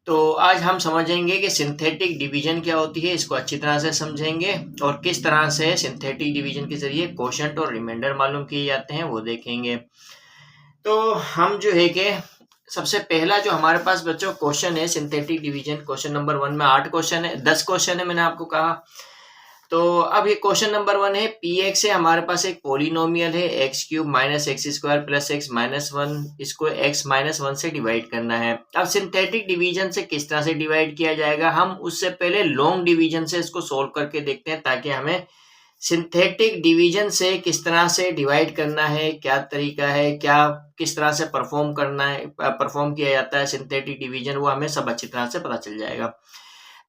तो आज हम समझेंगे कि सिंथेटिक डिवीजन क्या होती है, इसको अच्छी तरह से समझेंगे और किस तरह से सिंथेटिक डिवीजन के जरिए क्वोशंट और रिमाइंडर मालूम किए जाते हैं वो देखेंगे। तो हम जो है कि सबसे पहला जो हमारे पास बच्चों क्वेश्चन है सिंथेटिक डिवीजन, क्वेश्चन नंबर 1 में 8 क्वेश्चन है, 10 क्वेश्चन है मैंने आपको कहा। तो अब ये क्वेश्चन नंबर 1 है, पी एक्स है हमारे पास एक पोलिनोमियल है, x cube minus x square plus x minus one, इसको एक्स माइनस वन से डिवाइड करना है। अब सिंथेटिक डिवीजन से किस तरह से डिवाइड किया जाएगा, हम उससे पहले लॉन्ग डिवीजन से इसको सोल्व करके देखते हैं ताकि हमें सिंथेटिक डिवीजन से किस तरह से डिवाइड करना है, क्या तरीका है, क्या किस तरह से परफॉर्म करना है, परफॉर्म किया जाता है सिंथेटिक डिवीजन, वो हमें सब अच्छी तरह से पता चल जाएगा।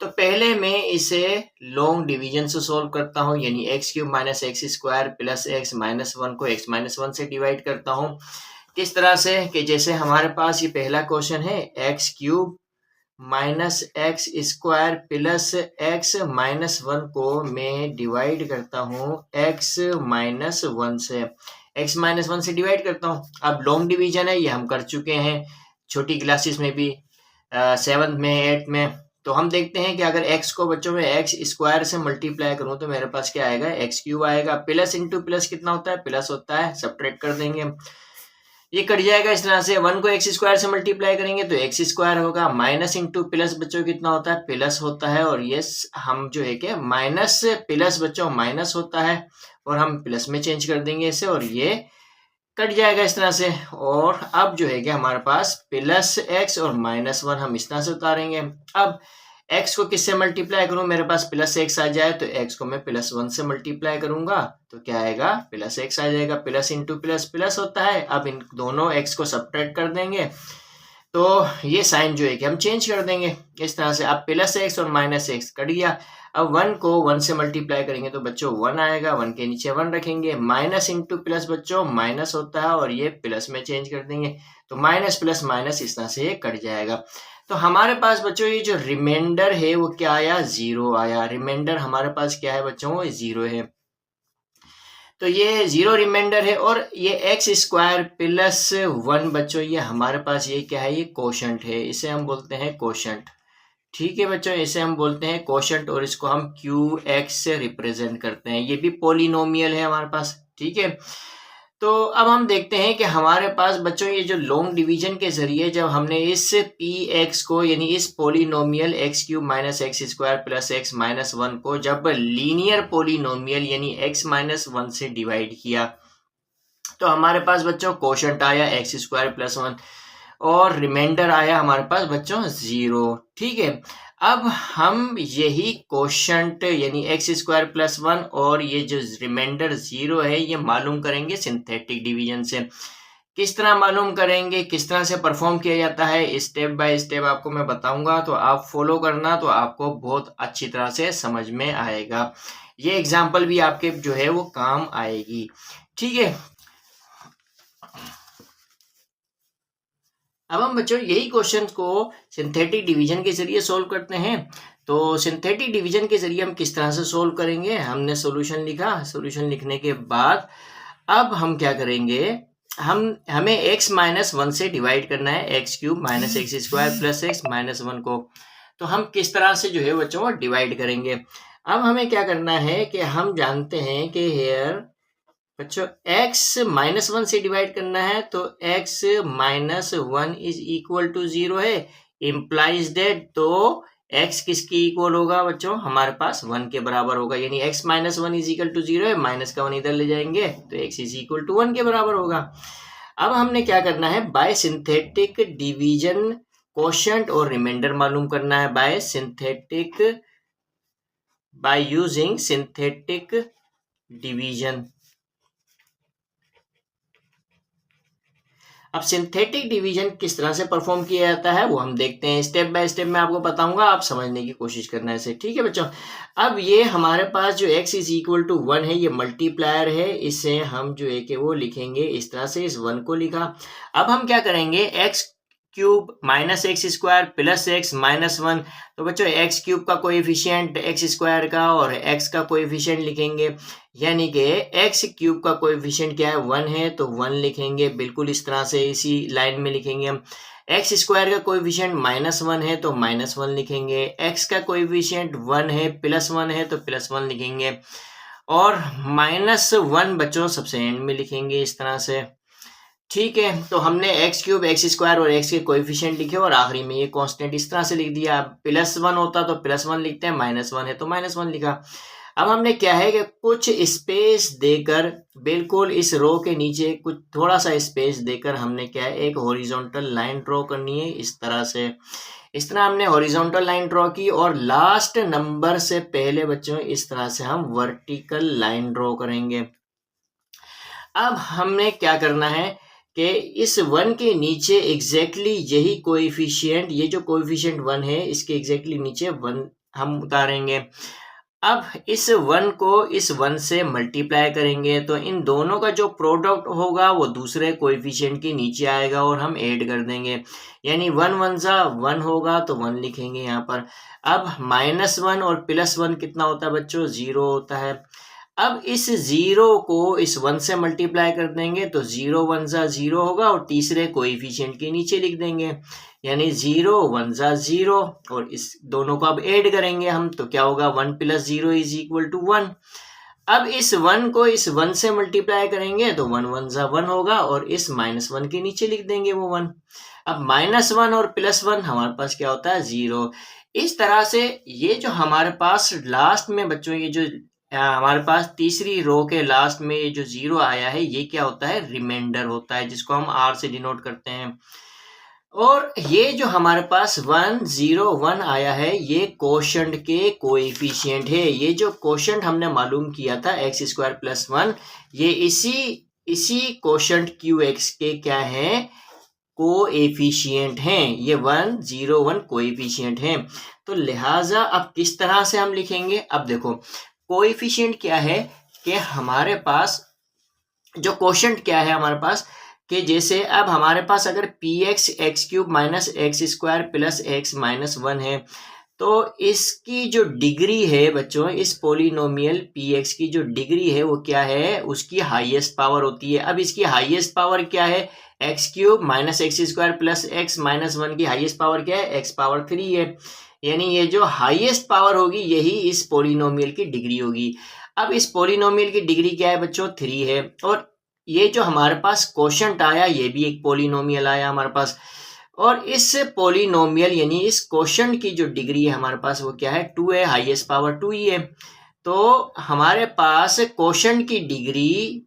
तो पहले मैं इसे लॉन्ग डिवीजन से सोल्व करता हूँ, यानी x cube minus x square plus x minus one को एक्स माइनस वन से डिवाइड करता हूँ। किस तरह से कि जैसे हमारे पास ये पहला क्वेश्चन है, x cube minus x square plus x minus one को मैं डिवाइड करता हूँ एक्स माइनस वन से, एक्स माइनस वन से डिवाइड करता हूँ। अब लॉन्ग डिवीजन है, ये हम कर चुके हैं छोटी क्लासेस में भी, 7th में 8th में। तो हम देखते हैं कि अगर x को बच्चों में एक्स स्क्वायर से मल्टीप्लाई करूं तो मेरे पास क्या आएगा, एक्स क्यूब आएगा। प्लस इंटू प्लस कितना होता है, प्लस होता है, सब्ट्रैक्ट कर देंगे, ये कट जाएगा इस तरह से। 1 को एक्स स्क्वायर से मल्टीप्लाई करेंगे तो एक्स स्क्वायर होगा। माइनस इंटू प्लस बच्चों कितना होता है, प्लस होता है। और ये हम जो है कि माइनस प्लस बच्चों माइनस होता है और हम प्लस में चेंज कर देंगे इसे और ये कट जाएगा इस तरह से। और अब जो है कि हमारे पास प्लस एक्स और माइनस वन हम इस तरह से उतारेंगे। अब x को किससे मल्टीप्लाई करूं, मेरे पास प्लस एक्स आ जाए तो x को मैं प्लस वन से मल्टीप्लाई करूंगा तो क्या आएगा, प्लस एक्स आ जाएगा। प्लस इंटू प्लस प्लस होता है। अब इन दोनों x को सब्ट्रैक्ट कर देंगे तो ये साइन जो है कि हम चेंज कर देंगे इस तरह से। अब प्लस एक्स और माइनस एक्स कट गया। अब 1 को 1 से मल्टीप्लाई करेंगे तो बच्चों 1 आएगा, 1 के नीचे 1 रखेंगे। माइनस इंटू प्लस बच्चों माइनस होता है और ये प्लस में चेंज कर देंगे तो माइनस प्लस माइनस इस तरह से ये कट जाएगा। तो हमारे पास बच्चों ये जो रिमाइंडर है वो क्या आया, 0 आया। रिमाइंडर हमारे पास क्या है बच्चों, वो 0 है। तो ये 0 रिमाइंडर है। और ये एक्स स्क्वायर प्लस वन बच्चों ये हमारे पास ये क्या है, ये क्वोशंट है, इसे हम बोलते हैं क्वोशंट। ठीक है बच्चों, इसे हम बोलते हैं क्वोशंट और इसको हम क्यू एक्स से रिप्रेजेंट करते हैं। ये भी पोलिनोमियल है हमारे पास। ठीक है, तो अब हम देखते हैं कि हमारे पास बच्चों ये जो लॉन्ग डिवीजन के जरिए जब हमने इस पी एक्स को यानी इस polynomial x cube minus x square plus x minus one को जब लीनियर पोलिनोमियल यानी एक्स माइनस वन से डिवाइड किया तो हमारे पास बच्चों क्वोशंट आया एक्स स्क्वायर प्लस वन और रिमाइंडर आया हमारे पास बच्चों 0। ठीक है, अब हम यही क्वोशंट यानी एक्स स्क्वायर प्लस वन और ये जो रिमाइंडर 0 है ये मालूम करेंगे सिंथेटिक डिवीजन से। किस तरह मालूम करेंगे, किस तरह से परफॉर्म किया जाता है, स्टेप बाय स्टेप आपको मैं बताऊंगा, तो आप फॉलो करना, तो आपको बहुत अच्छी तरह से समझ में आएगा। ये एग्जाम्पल भी आपके जो है वो काम आएगी। ठीक है, अब हम बच्चों यही क्वेश्चन को सिंथेटिक डिवीजन के जरिए सोल्व करते हैं। तो सिंथेटिक डिवीजन के जरिए हम किस तरह से सोल्व करेंगे, हमने सॉल्यूशन लिखा, सॉल्यूशन लिखने के बाद अब हम क्या करेंगे, हमें x माइनस वन से डिवाइड करना है x cube minus x square plus x minus one को। तो हम किस तरह से जो है बच्चों डिवाइड करेंगे। अब हमें क्या करना है कि हम जानते हैं कि हेयर बच्चों x माइनस वन से डिवाइड करना है तो x minus one is equal to 0 है, इम्प्लाइज दैट तो x किसकी इक्वल होगा बच्चों, हमारे पास 1 के बराबर होगा। यानी x minus one is equal to 0 है, माइनस का 1 इधर ले जाएंगे तो x इज इक्वल टू 1 के बराबर होगा। अब हमने क्या करना है, बाय सिंथेटिक डिवीजन क्वोशंट और रिमाइंडर मालूम करना है बाय यूजिंग सिंथेटिक डिवीजन। अब सिंथेटिक डिवीजन किस तरह से परफॉर्म किया जाता है वो हम देखते हैं, स्टेप बाय स्टेप मैं आपको बताऊंगा, आप समझने की कोशिश करना इसे। ठीक है बच्चों, अब ये हमारे पास जो x इज इक्वल टू 1 है ये मल्टीप्लायर है, इसे हम जो है कि वो लिखेंगे इस तरह से, इस 1 को लिखा। अब हम क्या करेंगे, x cube minus x square plus x minus one, तो बच्चों एक्स क्यूब का कोएफिशिएंट एक्स स्क्वायर का और एक्स का कोएफिशिएंट लिखेंगे, यानी कि एक्स क्यूब का कोएफिशिएंट क्या है, 1 है तो 1 लिखेंगे, बिल्कुल इस तरह से इसी लाइन में लिखेंगे हम। एक्स स्क्वायर का कोएफिशिएंट -1 है तो -1 लिखेंगे, एक्स का कोएफिशिएंट 1 है, +1 है तो +1 लिखेंगे, और -1 बच्चों सबसे एंड में लिखेंगे इस तरह से। ठीक है, तो हमने एक्स क्यूब, एक्स स्क्वायर और एक्स के कोएफिशिएंट लिखे और आखिरी में ये कांस्टेंट इस तरह से लिख दिया। +1 होता तो +1 लिखते हैं, -1 है तो -1 लिखा। अब हमने क्या है कि कुछ स्पेस देकर, बिल्कुल इस रो के नीचे कुछ थोड़ा सा स्पेस देकर हमने क्या है, एक हॉरिजॉन्टल लाइन ड्रॉ करनी है इस तरह से। इस तरह हमने हॉरिजॉन्टल लाइन ड्रॉ की और लास्ट नंबर से पहले बच्चों इस तरह से हम वर्टिकल लाइन ड्रॉ करेंगे। अब हमने क्या करना है कि इस 1 के नीचे एग्जैक्टली यही कोएफिशिएंट, ये जो कोएफिशिएंट 1 है इसके एग्जैक्टली नीचे 1 हम उतारेंगे। अब इस 1 को इस 1 से मल्टीप्लाई करेंगे तो इन दोनों का जो प्रोडक्ट होगा वो दूसरे कोएफिशिएंट के नीचे आएगा और हम ऐड कर देंगे, यानी 1 1 जा 1 होगा तो 1 लिखेंगे यहाँ पर। अब -1 और +1 कितना होता है बच्चों, 0 होता है। अब इस 0 को इस 1 से मल्टीप्लाई कर देंगे तो 0 1 जा 0 होगा और तीसरे कोएफिशिएंट के नीचे लिख देंगे, यानी 0 1 जा 0, और इस दोनों को अब ऐड करेंगे हम तो क्या होगा, 1 + 0 = 1। अब इस 1 को इस 1 से मल्टीप्लाई करेंगे तो 1 1 जा 1 होगा और इस -1 के नीचे लिख देंगे वो 1। अब -1 और +1 हमारे पास क्या होता है, 0। इस तरह से ये जो हमारे पास लास्ट में बच्चों, ये जो हमारे पास तीसरी रो के लास्ट में ये जो 0 आया है ये क्या होता है, रिमाइंडर होता है, जिसको हम R से डिनोट करते हैं। और ये जो हमारे पास 1 0 1 आया है ये कोशेंट के कोएफिशिएंट है। ये जो कोशेंट हमने मालूम किया था x² + 1, ये इसी कोशेंट QX के क्या है, कोएफिशिएंट हैं। ये 1 0 1 कोएफिशिएंट हैं। तो लिहाजा अब किस तरह से हम लिखेंगे, अब देखो कोएफिशिएंट क्या है कि हमारे पास जो कोशेंट क्या है हमारे पास, कि जैसे अब हमारे पास अगर px x³ - x² + x - 1 है तो इसकी जो डिग्री है बच्चों, इस पोलिनोमियल px की जो डिग्री है वो क्या है, उसकी हाईएस्ट पावर होती है। अब इसकी हाईएस्ट पावर क्या है, x³ - x² + x - 1 की हाईएस्ट पावर क्या है, x³ है, यानी ये जो हाईएस्ट पावर होगी यही इस पोलिनोमियल की डिग्री होगी। अब इस पोलिनोमियल की डिग्री क्या है बच्चों, 3 है, और ये जो हमारे पास कोशेंट आया ये भी एक पोलिनोमियल आया हमारे पास, और इस पोलिनोमियल यानी इस कोशेंट की जो डिग्री है हमारे पास वो क्या है, 2 है, हाईएस्ट पावर 2 ही है। तो हमारे पास कोशेंट की डिग्री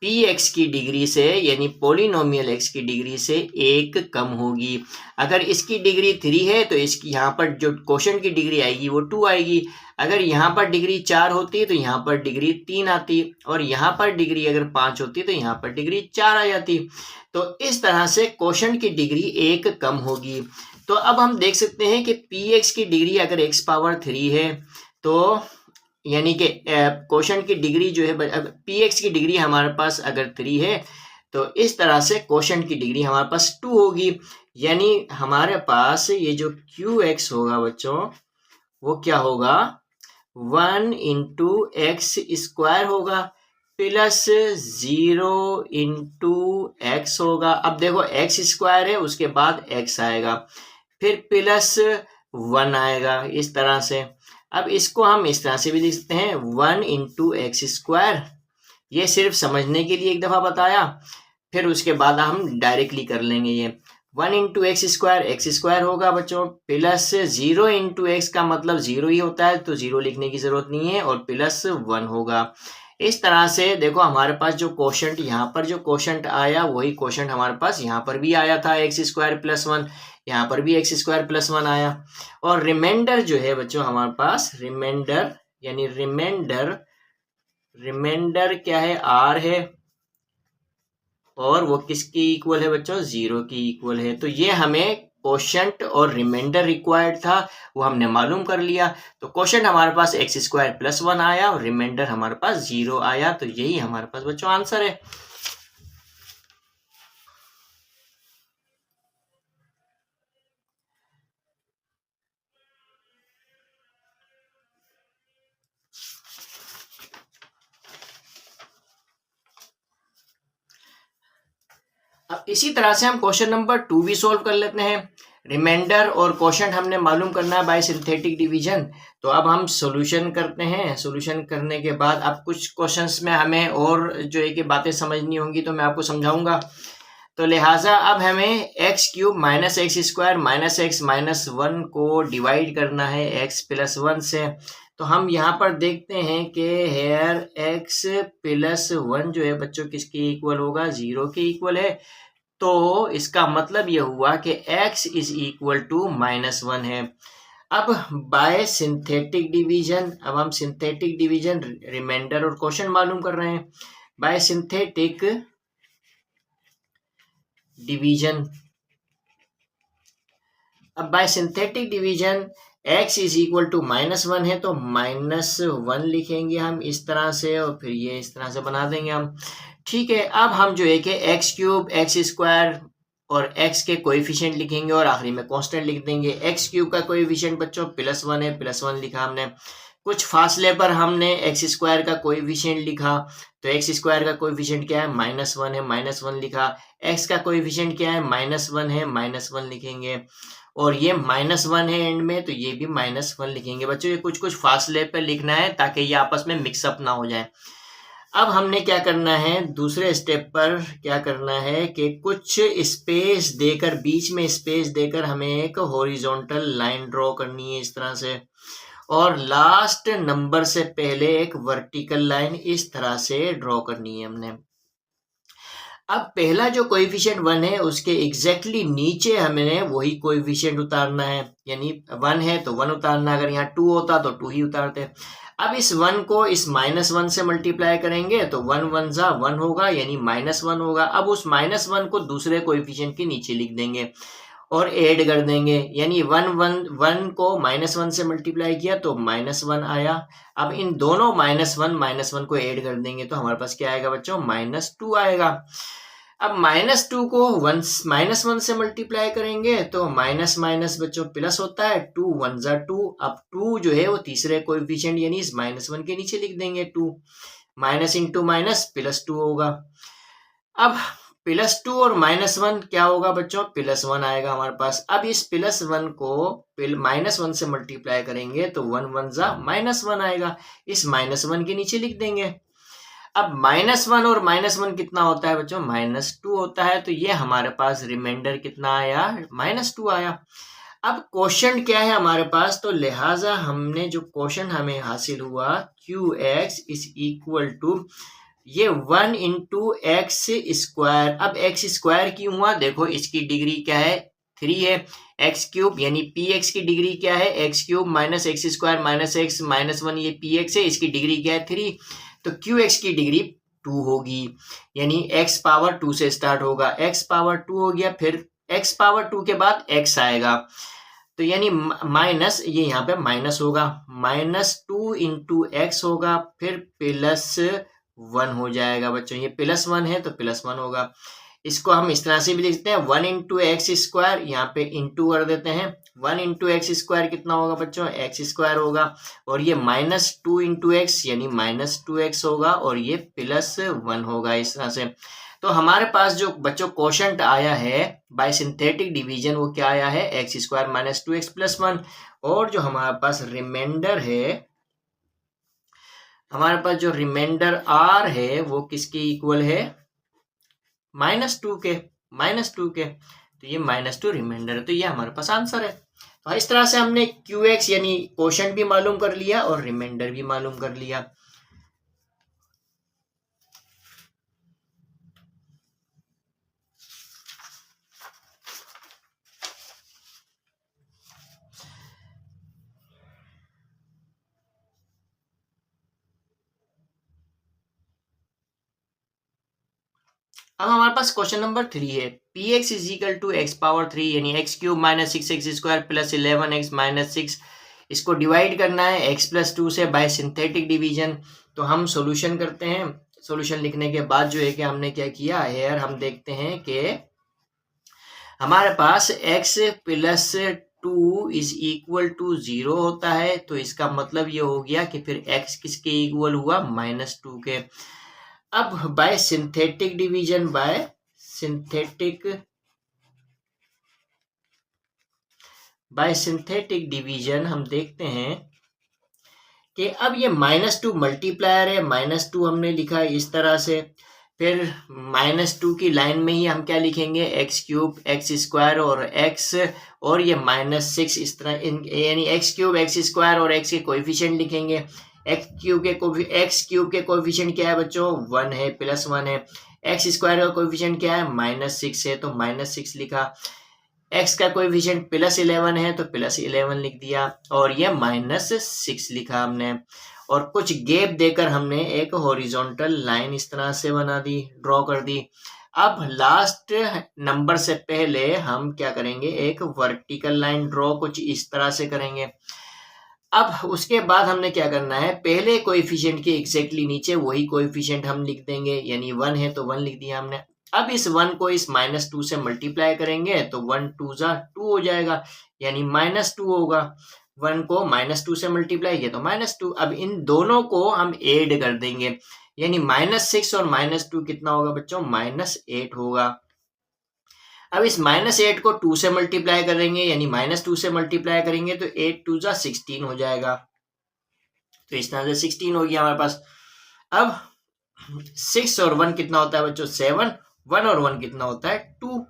px की डिग्री से, यानी पोलिनोमियल x की डिग्री से 1 कम होगी। अगर इसकी डिग्री 3 है तो इसकी यहाँ पर जो कोशेंट की डिग्री आएगी वो 2 आएगी। अगर यहाँ पर डिग्री 4 होती तो यहाँ पर डिग्री 3 आती, और यहाँ पर डिग्री अगर 5 होती तो यहाँ पर डिग्री 4 आ जाती। तो इस तरह से कोशेंट की डिग्री 1 कम होगी। तो अब हम देख सकते हैं कि px की डिग्री अगर x³ है तो यानी कि कोशेंट की डिग्री जो है px की डिग्री हमारे पास अगर 3 है तो इस तरह से कोशेंट की डिग्री हमारे पास 2 होगी, यानी हमारे पास ये जो qx होगा बच्चों वो क्या होगा, 1 × x² होगा प्लस 0 × x होगा। अब देखो x² है उसके बाद x आएगा फिर प्लस 1 आएगा इस तरह से। अब इसको हम इस तरह से भी लिख सकते हैं 1 × x², ये सिर्फ समझने के लिए एक दफा बताया, फिर उसके बाद हम डायरेक्टली कर लेंगे। ये 1 × x² होगा बच्चों, प्लस 0 × x का मतलब 0 ही होता है तो 0 लिखने की जरूरत नहीं है, और प्लस 1 होगा। इस तरह से देखो हमारे पास जो कोशेंट, यहाँ पर जो कोशेंट आया वही कोशेंट हमारे पास यहाँ पर भी आया था x² + 1, यहाँ पर भी x² + 1 आया। और रिमाइंडर जो है बच्चों हमारे पास, रिमाइंडर यानी रिमाइंडर क्या है, r है, और वो किसकी इक्वल है बच्चों, 0 की इक्वल है। तो ये हमें कोशेंट और रिमाइंडर रिक्वायर्ड था वो हमने मालूम कर लिया। तो कोशेंट हमारे पास x² + 1 आया और रिमाइंडर हमारे पास 0 आया, तो यही हमारे पास बच्चों आंसर है। अब इसी तरह से हम क्वेश्चन नंबर 2 भी सोल्व कर लेते हैं। रिमाइंडर और क्वोशंट हमने मालूम करना है बाय सिंथेटिक डिवीजन। तो अब हम सॉल्यूशन करते हैं। सॉल्यूशन करने के बाद अब कुछ क्वेश्चंस में हमें और जो है कि बातें समझनी होंगी तो मैं आपको समझाऊंगा। तो लिहाजा अब हमें x cube minus x square minus x minus 1 को डिवाइड करना है एक्स प्लस 1 से। तो हम यहाँ पर देखते हैं कि हेयर एक्स प्लस 1 जो है बच्चों किसके इक्वल होगा, 0 के इक्वल है। तो इसका मतलब यह हुआ कि x इज इक्वल टू -1 है। अब बाय सिंथेटिक डिवीजन, अब हम सिंथेटिक डिवीजन रिमाइंडर और क्वोशंट मालूम कर रहे हैं। बाय सिंथेटिक डिवीजन, अब by synthetic division x is equal to -1 है तो -1 लिखेंगे हम इस तरह से, और फिर ये इस तरह से बना देंगे हम। ठीक है, अब हम जो है कि एक्स क्यूब एक्स स्क्वायर और x के कोएफिशिएंट लिखेंगे और आखिरी में कांस्टेंट लिख देंगे। एक्स क्यूब का कोएफिशिएंट बच्चों +1 है, +1 लिखा हमने। कुछ फासले पर हमने एक्स स्क्वायर का कोएफिशिएंट लिखा, तो एक्स स्क्वायर का कोएफिशिएंट क्या है, -1 है, -1 लिखा। एक्स का कोएफिशिएंट क्या है, -1 है, -1 लिखेंगे। और ये -1 है एंड में, तो ये भी -1 लिखेंगे। बच्चों ये कुछ कुछ फासले पर लिखना है ताकि ये आपस में मिक्सअप ना हो जाए। अब हमने क्या करना है, दूसरे स्टेप पर क्या करना है कि कुछ स्पेस देकर, बीच में स्पेस देकर हमें एक हॉरिजॉन्टल लाइन ड्रॉ करनी है इस तरह से, और लास्ट नंबर से पहले एक वर्टिकल लाइन इस तरह से ड्रॉ करनी है हमने। अब पहला जो कोएफिशिएंट 1 है उसके एग्जैक्टली नीचे हमें वही कोएफिशिएंट उतारना है, यानी 1 है तो 1 उतारना, अगर यहाँ 2 होता तो 2 ही उतारते। अब इस 1 को इस -1 से मल्टीप्लाई करेंगे तो 1 1 जा 1 होगा, यानी -1 होगा। अब उस -1 को दूसरे कोएफिशिएंट के नीचे लिख देंगे और ऐड कर देंगे, यानी 1 को -1 से मल्टीप्लाई किया तो -1 आया। अब इन दोनों -1 को ऐड कर देंगे तो हमारे पास क्या आएगा बच्चों, -2 आएगा। अब -2 को -1 से मल्टीप्लाई करेंगे तो माइनस माइनस बच्चों प्लस होता है, 2 1 जा 2। अब 2 जो है वो तीसरे कोएफिशिएंट यानी इस -1 के नीचे लिख देंगे, 2 माइनस इंटू माइनस +2 होगा। अब +2 और -1 क्या होगा बच्चों, +1 आएगा हमारे पास। अब इस +1 को -1 से मल्टीप्लाई करेंगे तो 1 1 जा -1 आएगा, इस -1 के नीचे लिख देंगे। अब -1 और -1 कितना होता है बच्चों, -2 होता है। तो ये हमारे पास रिमाइंडर कितना आया, -2 आया। अब क्वोशंट क्या है हमारे पास, तो लिहाजा हमने जो क्वोशंट हमें हासिल हुआ QX इज इक्वल टू ये 1 इंटू एक्स स्क्वायर। अब एक्स स्क्वायर क्यों हुआ, देखो इसकी डिग्री क्या है, 3 है। एक्स क्यूब यानी px की डिग्री क्या है, x cube minus x square minus x minus 1, ये px है, इसकी डिग्री क्या है, 3। तो QX की डिग्री 2 होगी, यानी x पावर 2 से स्टार्ट होगा, x पावर 2 हो गया, फिर x पावर 2 के बाद x आएगा, तो यानी माइनस, ये यहाँ पे माइनस होगा, -2 इंटू एक्स होगा, फिर +1 हो जाएगा बच्चों। ये +1 है तो +1 होगा। इसको हम इस तरह से भी लिखते हैं, 1 इंटू एक्स स्क्वायर, यहाँ पे इंटू कर देते हैं। 1 इंटू एक्स स्क्वायर कितना होगा बच्चों, एक्स स्क्वायर होगा, और ये -2 इंटू एक्स यानी -2x होगा, और ये +1 होगा इस तरह से। तो हमारे पास जो बच्चों क्वोशंट आया है बाय सिंथेटिक डिवीजन वो क्या आया है, एक्स स्क्वायर -2x +1। और जो हमारे पास रिमाइंडर है, हमारे पास जो रिमाइंडर R है वो किसके इक्वल है, -2 के, तो ये -2 रिमाइंडर है। तो ये हमारे पास आंसर है। तो इस तरह से हमने QX यानी क्वोशंट भी मालूम कर लिया और रिमाइंडर भी मालूम कर लिया। अब हमारे पास क्वेश्चन नंबर 3 है, px is equal to x power 3 यानी x cube minus 6x square plus 11x minus 6, इसको डिवाइड करना है x प्लस 2 से बाय सिंथेटिक डिवीजन। तो हम सॉल्यूशन करते हैं। सॉल्यूशन लिखने के बाद जो है कि हमने क्या किया है, हम देखते हैं कि हमारे पास x plus 2 is equal to 0 होता है, तो इसका मतलब ये हो गया कि फिर x किसके इक्वल हुआ, -2 के। अब by synthetic division synthetic division हम देखते हैं कि अब ये -2 मल्टीप्लायर है, -2 हमने लिखा इस तरह से, फिर -2 की लाइन में ही हम क्या लिखेंगे, x³ x² और x, और ये -6 इस तरह, यानी x³ x² और x के कोएफिशिएंट लिखेंगे। x³ के कोएफिशिएंट क्या है बच्चों, 1 है, +1 है। x² का कोएफिशिएंट क्या है, -6 है, तो -6 लिखा। x का कोएफिशिएंट +11 है, तो +11 लिख दिया, और ये -6 लिखा हमने। और कुछ गैप देकर हमने एक हॉरिजॉन्टल लाइन इस तरह से बना दी, ड्रॉ कर दी। अब लास्ट नंबर से पहले हम क्या करेंगे, एक वर्टिकल लाइन ड्रॉ कुछ इस तरह से करेंगे। अब उसके बाद हमने क्या करना है, पहले कोएफिशिएंट के एग्जैक्टली नीचे वही कोएफिशिएंट हम लिख देंगे, यानी 1 है तो 1 लिख दिया हमने। अब इस 1 को इस -2 से मल्टीप्लाई करेंगे तो 1 2 जा 2 हो जाएगा, यानी -2 होगा। 1 को -2 से मल्टीप्लाई किया तो -2। अब इन दोनों को हम ऐड कर देंगे, यानी -6 और -2 कितना होगा बच्चों, -8 होगा। अब इस -8 को 2 से मल्टीप्लाई करेंगे, यानी -2 से मल्टीप्लाई करेंगे तो 8 2 जा 16 हो जाएगा, तो इस तरह से 16 हो गया हमारे पास। अब 6 और 1 कितना होता है बच्चों, 7। 1 और 1 कितना होता है, 2।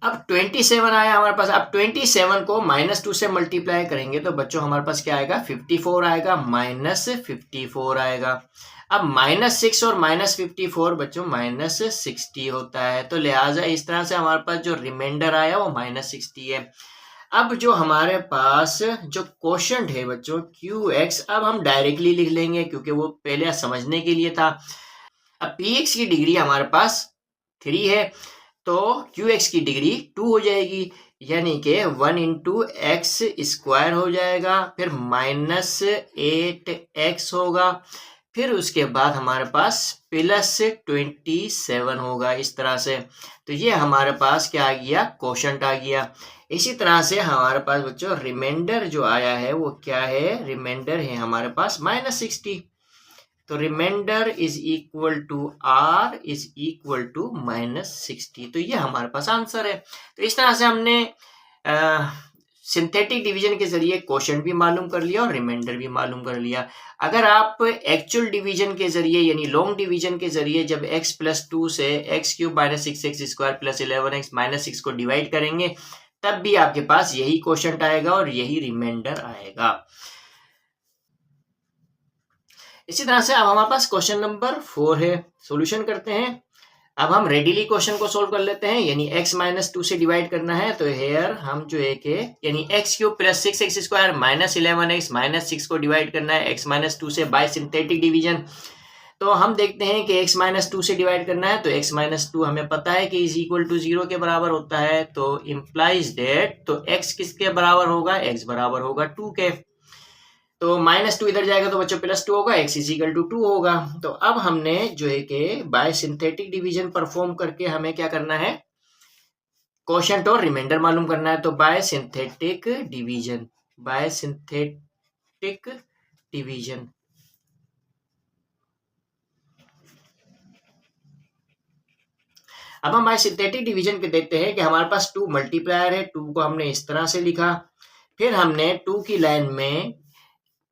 अब 27 आया हमारे पास। अब 27 को -2 से मल्टीप्लाई करेंगे तो बच्चों हमारे पास क्या आएगा, 54 आएगा, -54 आएगा। अब -6 और -54 बच्चों -60 होता है, तो लिहाजा इस तरह से हमारे पास जो रिमाइंडर आया वो -60 है। अब जो हमारे पास जो क्वोशंट है बच्चों QX, अब हम डायरेक्टली लिख लेंगे क्योंकि वो पहले समझने के लिए था। अब PX की डिग्री हमारे पास 3 है, तो QX की डिग्री 2 हो जाएगी, यानी कि 1 × x² हो जाएगा, फिर -8x होगा, फिर उसके बाद हमारे पास +27 होगा, इस तरह से। तो ये हमारे पास क्या आ गया, क्वोशंट आ गया। इसी तरह से हमारे पास बच्चों रिमाइंडर जो आया है वो क्या है, रिमाइंडर है हमारे पास -60। तो remainder is equal to R is equal to -60। तो ये हमारे पास आंसर है। तो इस तरह से हमने सिंथेटिक डिवीजन के जरिए क्वोशंट भी मालूम कर लिया और रिमाइंडर भी मालूम कर लिया। अगर आप एक्चुअल डिवीजन के जरिए यानी लॉन्ग डिवीजन के जरिए जब x + 2 से x³ -6x² + 11x -6 को डिवाइड करेंगे तब भी आपके पास यही क्वोशंट आएगा और यही रिमाइंडर आएगा। इसी तरह से अब हमारे पास क्वेश्चन नंबर 4 है, सॉल्यूशन करते हैं। अब हम रेडिली क्वेश्चन को सोल्व कर लेते हैं, यानी x - 2 से डिवाइड करना है, तो हेयर हम जो है कि यानी x³ + 6x² - 11x - 6 को डिवाइड करना है x - 2 से बाय सिंथेटिक डिवीजन। तो हम देखते हैं कि x - 2 से डिवाइड करना है, तो x - 2 हमें पता है कि इज इक्वल टू 0 के बराबर होता है, तो इम्प्लाइज दैट, तो x किसके बराबर होगा, x बराबर होगा 2 के। तो -2 इधर जाएगा तो बच्चों +2 होगा, x = 2 होगा। तो अब हमने जो है कि बाय सिंथेटिक डिवीजन परफॉर्म करके हमें क्या करना है, क्वोशंट और रिमाइंडर मालूम करना है। तो bye synthetic division, bye synthetic division अब हम बाय सिंथेटिक डिवीजन के देखते हैं कि हमारे पास 2 मल्टीप्लायर है, 2 को हमने इस तरह से लिखा, फिर हमने 2 की लाइन में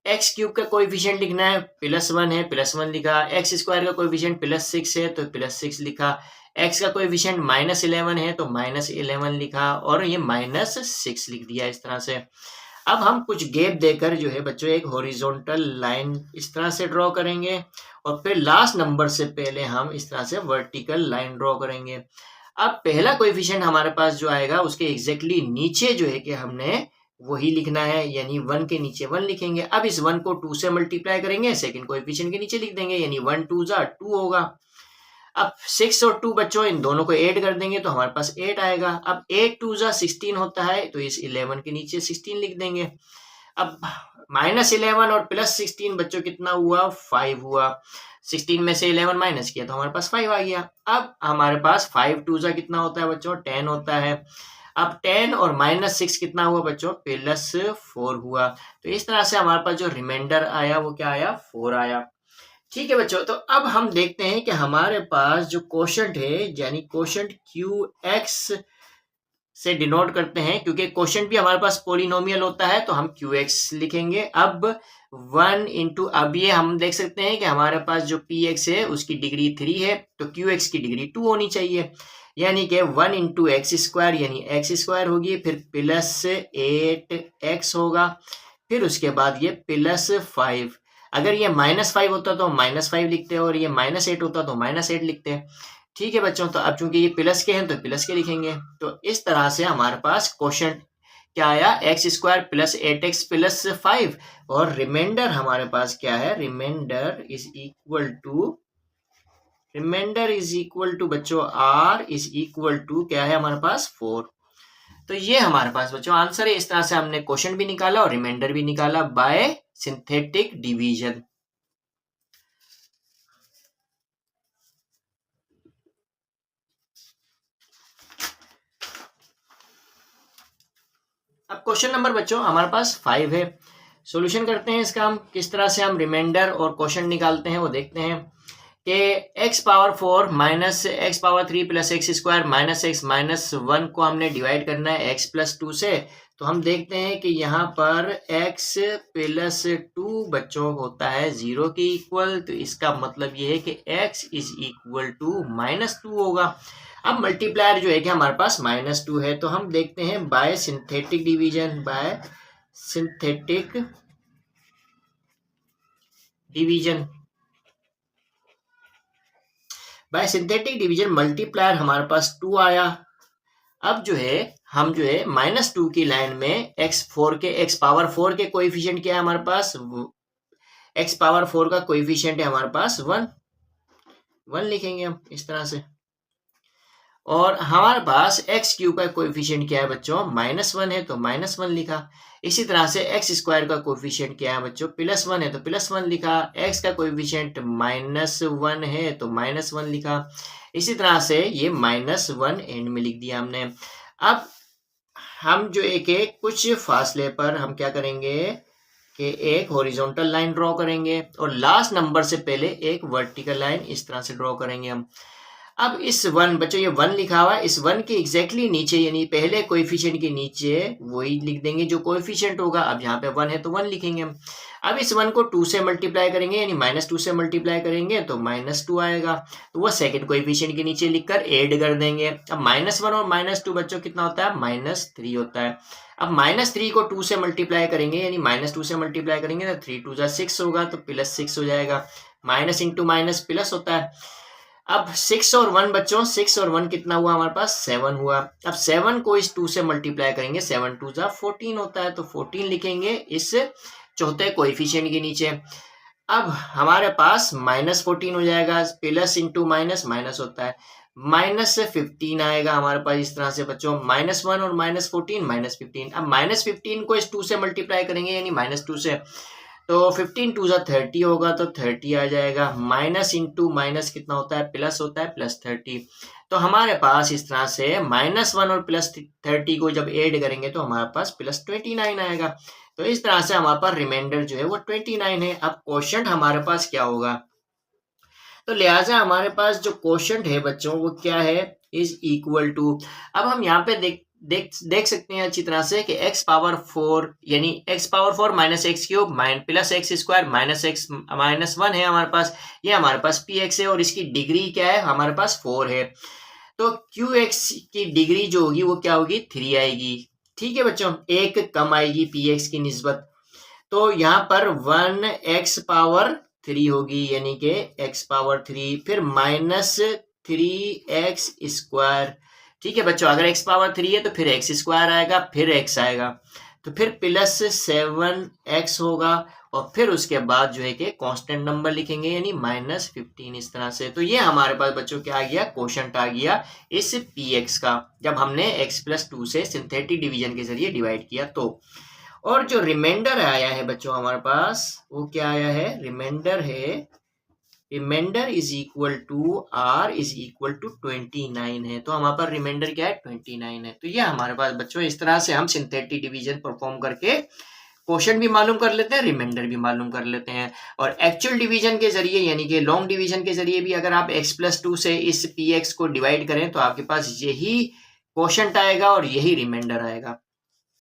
x³ का कोएफिशिएंट लिखना है, +1 है, +1 लिखा, x² का कोएफिशिएंट +6 है तो +6 लिखा, x का कोएफिशिएंट -11 है तो -11 लिखा, और ये -6 लिख दिया इस तरह से। अब हम कुछ गैप देकर जो है बच्चों एक हॉरिजॉन्टल लाइन इस तरह से ड्रॉ करेंगे, और फिर लास्ट नंबर से पहले हम इस तरह से वर्टिकल लाइन ड्रॉ करेंगे। अब पहला कोएफिशिएंट हमारे पास जो आएगा उसके एग्जैक्टली नीचे जो है कि हमने वही लिखना है, यानी 1 के नीचे 1 लिखेंगे। अब इस 1 को 2 से मल्टीप्लाई करेंगे, सेकंड कोएफिशिएंट के नीचे लिख देंगे, यानी 1 2 जा 2 होगा। अब 6 और 2 बच्चों इन दोनों को ऐड कर देंगे तो हमारे पास 8 आएगा। अब 8 2 जा 16 होता है, तो इस 11 के नीचे 16 लिख देंगे। अब -11 और +16 बच्चों कितना हुआ, 5 हुआ। 16 में से 11 माइनस किया तो हमारे पास 5 आ गया। अब हमारे पास 5 2 जा कितना होता है बच्चों, 10 होता है। अब 10 और -6 कितना हुआ बच्चों, +4 हुआ। तो इस तरह से हमारे पास जो रिमाइंडर आया वो क्या आया, 4 आया। ठीक है बच्चों, तो अब हम देखते हैं कि हमारे पास जो क्वोशंट है, यानी क्वोशंट क्यू एक्स से डिनोट करते हैं, क्योंकि क्वोशंट भी हमारे पास पोलिनोमियल होता है, तो हम क्यू एक्स लिखेंगे। अब 1 इंटू, अब ये हम देख सकते हैं कि हमारे पास जो पी एक्स है उसकी डिग्री 3 है, तो क्यू एक्स की डिग्री 2 होनी चाहिए, यानी कि 1 इंटू एक्स स्क्वायर यानी एक्स स्क्वायर होगी, फिर प्लस 8x होगा, फिर उसके बाद ये प्लस 5। अगर ये -5 होता तो -5 लिखते हैं, और ये -8 होता तो -8 लिखते हैं। ठीक है बच्चों, तो अब चूंकि ये प्लस के हैं तो प्लस के लिखेंगे। तो इस तरह से हमारे पास क्वोशंट क्या आया, x square plus 8x plus 5, और रिमाइंडर हमारे पास क्या है, रिमाइंडर इज इक्वल टू बच्चों r इज इक्वल टू क्या है हमारे पास 4। तो ये हमारे पास बच्चों आंसर है। इस तरह से हमने क्वोशंट भी निकाला और रिमाइंडर भी निकाला बाय सिंथेटिक डिवीजन। अब क्वेश्चन नंबर बच्चों हमारे पास 5 है। सॉल्यूशन करते हैं इसका, हम किस तरह से हम रिमाइंडर और क्वोशंट निकालते हैं वो देखते हैं कि x power 4 minus x power 3 plus x square minus x minus 1 को हमने डिवाइड करना है x प्लस 2 से। तो हम देखते हैं कि यहाँ पर x प्लस 2 बच्चों होता है 0 के इक्वल, तो इसका मतलब ये है कि x इज इक्वल टू -2 होगा। अब मल्टीप्लायर जो है कि हमारे पास -2 है, तो हम देखते हैं by synthetic division, bye synthetic division multiplier हमारे पास 2 आया। अब जो है हम जो है -2 की लाइन में एक्स पावर 4 के कोएफिशिएंट क्या है हमारे पास, एक्स पावर 4 का कोएफिशिएंट है हमारे पास 1 लिखेंगे हम इस तरह से। और हमारे पास एक्स क्यूब का कोएफिशिएंट क्या है बच्चों, -1 है, तो -1 लिखा। इसी तरह से एक्स स्क्वायर का कोएफिशिएंट क्या है बच्चों, +1 है, तो +1 लिखा। एक्स का कोएफिशिएंट -1 है, तो -1 लिखा। इसी तरह से ये -1 एंड में लिख दिया हमने। अब हम जो एक कुछ फासले पर हम क्या करेंगे कि एक हॉरिजॉन्टल लाइन ड्रॉ करेंगे, और लास्ट नंबर से पहले एक वर्टिकल लाइन इस तरह से ड्रॉ करेंगे हम। अब इस 1 बच्चों ये 1 लिखा हुआ है, इस 1 के एग्जैक्टली नीचे यानी पहले कोएफिशिएंट के नीचे वही लिख देंगे जो कोएफिशिएंट होगा। अब यहाँ पे 1 है तो 1 लिखेंगे हम। अब इस 1 को 2 से मल्टीप्लाई करेंगे, यानी -2 से मल्टीप्लाई करेंगे तो -2 आएगा, तो वो सेकंड कोएफिशिएंट के नीचे लिखकर ऐड कर देंगे। अब -1 और -2 बच्चों कितना होता है, -3 होता है। अब -3 को 2 से मल्टीप्लाई करेंगे, यानी -2 से मल्टीप्लाई करेंगे तो 3 2 6 होगा, तो +6 हो जाएगा। माइनस इंटू माइनस प्लस होता है। अब 6 और 1 बच्चों, 6 और 1 कितना हुआ हमारे पास, 7 हुआ। अब 7 को इस 2 से मल्टीप्लाई करेंगे, 7 2 14 होता है, तो 14 लिखेंगे इस चौथे कोएफिशिएंट के नीचे। अब हमारे पास -14 हो जाएगा, प्लस इंटू माइनस माइनस होता है, -15 आएगा हमारे पास इस तरह से बच्चों। -1 और -14 -15। अब -15 को इस 2 से मल्टीप्लाई करेंगे, यानी -2 से, तो 15 2 30 होगा, तो 30 आ जाएगा। माइनस इंटू माइनस कितना होता है, प्लस होता है, +30। तो हमारे पास इस तरह से -1 और +30 को जब ऐड करेंगे तो हमारे पास +29 आएगा। तो इस तरह से हमारे पास रिमाइंडर जो है वो 29 है। अब क्वोशंट हमारे पास क्या होगा, तो लिहाजा हमारे पास जो क्वोशंट है बच्चों वो क्या है, इज इक्वल टू। अब हम यहाँ पे देख सकते हैं अच्छी तरह से कि x पावर 4 यानी x power 4 minus x cube plus x square minus x minus 1 है हमारे पास, ये हमारे पास px है, और इसकी डिग्री क्या है हमारे पास 4 है। तो qx की डिग्री जो होगी वो क्या होगी, 3 आएगी। ठीक है बच्चों, एक कम आएगी px की निस्बत, तो यहाँ पर 1x पावर 3 होगी, यानी कि x पावर 3, फिर -3x स्क्वायर। ठीक है बच्चों, अगर x पावर 3 है तो फिर x स्क्वायर आएगा, फिर x आएगा, तो फिर +7x होगा, और फिर उसके बाद जो है कि कांस्टेंट नंबर लिखेंगे, यानी -15 इस तरह से। तो ये हमारे पास बच्चों क्या आ गया, क्वोशंट आ गया इस px का, जब हमने x + 2 से सिंथेटिक डिवीजन के जरिए डिवाइड किया तो। और जो रिमाइंडर आया है बच्चों हमारे पास वो क्या आया है, remainder is equal to r is equal to 29 है। तो हमारे पास रिमाइंडर क्या है, 29 है। तो ये हमारे पास बच्चों इस तरह से हम सिंथेटिक डिवीजन परफॉर्म करके क्वोशंट भी मालूम कर लेते हैं, रिमाइंडर भी मालूम कर लेते हैं। और एक्चुअल डिवीजन के जरिए यानी कि लॉन्ग डिवीजन के जरिए भी अगर आप x+2 से इस px को डिवाइड करें तो आपके पास यही क्वोशंट आएगा और यही रिमाइंडर आएगा।